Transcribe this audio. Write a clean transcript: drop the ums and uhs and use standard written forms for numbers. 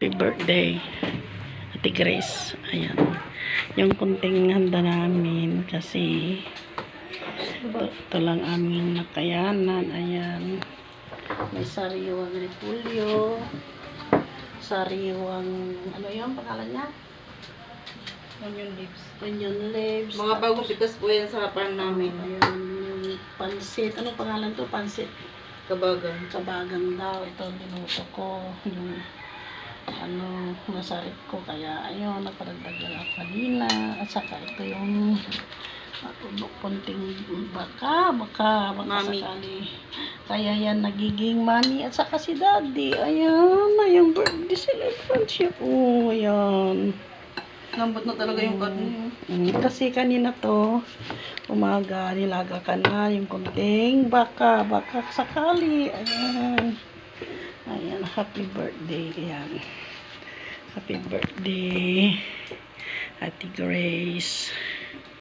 Happy birthday, Ate Grace. Ayan. Yung kunting handa namin kasi ito lang aming nakayanan. Ayan. May sariwang repulyo. Sariwang, ano yung pangalan niya? Onion leaves. Onion leaves. Mga bagong pitas po yan sa harapan namin. Ayan, yung pansit. Anong pangalan to? Pansit. Kabagan. Kabagan daw. Ito niluto ko. Yung masarap ko. Kaya, ayun, naparagdag lang ako kanina. At saka ito yung kunting baka Mami. sakali. Kaya yan nagiging mami at saka si daddy. Ayan, na yung birthday celebrant siya. Oh, ayan. Lambot na talaga yung cut niyo. Kasi kanina to, umaga, nilaga ka na yung kunting baka sakali. Ayan. Ayan, happy birthday. Ayan. Happy birthday, Ate Grace.